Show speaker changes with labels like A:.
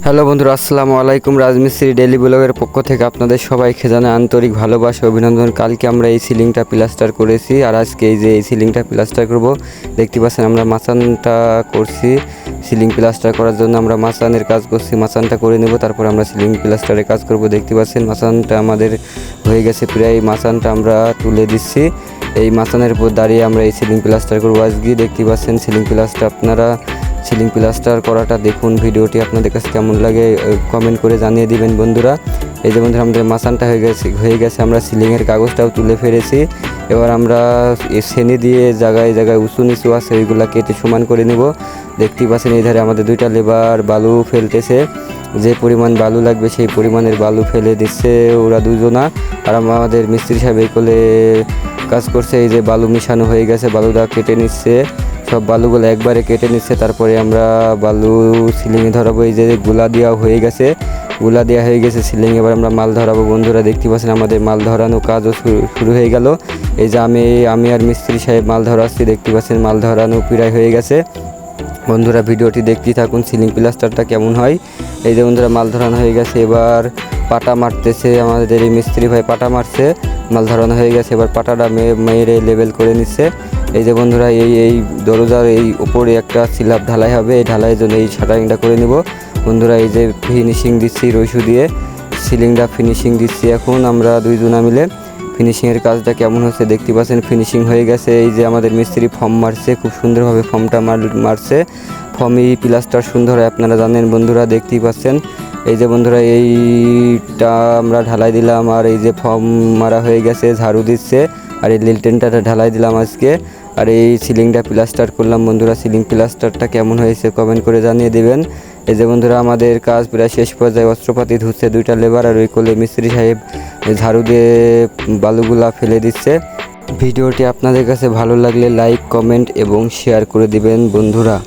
A: Hello বন্ধুরা, আসসালামু আলাইকুম। রাজমিস্ত্রি ডেইলি ব্লগের পক্ষ থেকে আপনাদের সবাইকে জানাই আন্তরিক ভালোবাসা অভিনন্দন। কালকে আমরা এই সিলিংটা প্লাস্টার করেছি আর আজকে এই সিলিংটা প্লাস্টার করব। দেখতে পাচ্ছেন আমরা মাচানটা করছি। সিলিং প্লাস্টার করার জন্য আমরা মাচানের কাজ করছি, মাচানটা করে নেব, তারপর আমরা সিলিং প্লাস্টারের কাজ করব। দেখতে পাচ্ছেন মাচানটা আমাদের হয়ে গেছে প্রায়। মাচানটা আমরা তুলে দিচ্ছি। এই মাচানের উপর দাঁড়িয়ে আমরা এই সিলিং প্লাস্টার করবো আজকে। দেখতে পাচ্ছেন সিলিং প্লাস্টার। আপনারা সিলিং প্লাস্টার করাটা দেখুন, ভিডিওটি আপনাদের কাছে কেমন লাগে কমেন্ট করে জানিয়ে দিবেন বন্ধুরা। এই যে বন্ধুরা আমাদের মাচানটা হয়ে গেছে, আমরা সিলিংয়ের কাগজটাও তুলে ফেলেছি। এবার আমরা সেনি দিয়ে জায়গায় জায়গায় উঁচু নিচু আছে ওইগুলা কেটে সমান করে নেব। দেখতেই পাচ্ছেন এই ধারে আমাদের দুইটা লেবার বালু ফেলতেছে। যে পরিমাণ বালু লাগবে সেই পরিমাণের বালু ফেলে দিচ্ছে ওরা দুজনা। আর আমাদের মিস্ত্রি সাহেব এই কোলে কাজ করছে। এই যে বালু মিশানো হয়ে গেছে, বালুটা কেটে নিচ্ছে, সব বালুগুলো একবারে কেটে নিচ্ছে। তারপরে আমরা বালু সিলিংয়ে ধরাবো। এই যে গুলা দেওয়া হয়ে গেছে, গুলা দেওয়া হয়ে গেছে সিলিং। এবার আমরা মাল ধরাবো বন্ধুরা। দেখতে পাচ্ছেন আমাদের মাল ধরানো কাজও শুরু হয়ে গেল। এই যে আমি আর মিস্ত্রি সাহেব মাল ধরাচ্ছি। দেখতে পাচ্ছেন মাল ধরানো প্রায় হয়ে গেছে বন্ধুরা। ভিডিওটি দেখতেই থাকুন সিলিং প্লাস্টারটা কেমন হয়। এই যে বন্ধুরা মাল ধরানো হয়ে গেছে, এবার পাটা মারতেছে আমাদের এই মিস্ত্রি ভাই, পাটা মারছে। মাল ধরানো হয়ে গেছে, এবার পাটাটা মেরে লেবেল করে নিচ্ছে। এই যে বন্ধুরা এই দরজার এই উপরে একটা স্ল্যাব ঢালাই হবে, এই ঢালাইয়ের জন্য এই শাটারিংটা করে নিব বন্ধুরা। এই যে ফিনিশিং দিচ্ছি রইসু দিয়ে, সিলিংটা ফিনিশিং দিচ্ছি এখন আমরা দুইজনা মিলে। ফিনিশিংয়ের কাজটা কেমন হচ্ছে দেখতে পাচ্ছেন, ফিনিশিং হয়ে গেছে। এই যে আমাদের মিস্ত্রি ফর্ম মারছে, খুব সুন্দরভাবে ফর্মটা মারছে। ফর্মই প্লাস্টার সুন্দর হয় আপনারা জানেন বন্ধুরা, দেখতেই পাচ্ছেন। এই যে বন্ধুরা এইটা আমরা ঢালাই দিলাম, আর এই যে ফর্ম মারা হয়ে গেছে, ঝাড়ু দিচ্ছে। আর এই লিলটেনটা ঢালাই দিলাম আজকে। আর এই সিলিংটা প্লাস্টার করলাম বন্ধুরা। সিলিং প্লাস্টারটা কেমন হয়েছে কমেন্ট করে জানিয়ে দেবেন। এই যে বন্ধুরা আমাদের কাজ প্রায় শেষ পর্যায়ে, অস্ত্রপাতি ধুচ্ছে দুইটা লেবার, আর ওই কোলে মিস্ত্রি সাহেব ঝাড়ু দিয়ে বালুগুলা ফেলে দিচ্ছে। ভিডিওটি আপনাদের কাছে ভালো লাগলে লাইক, কমেন্ট এবং শেয়ার করে দিবেন বন্ধুরা।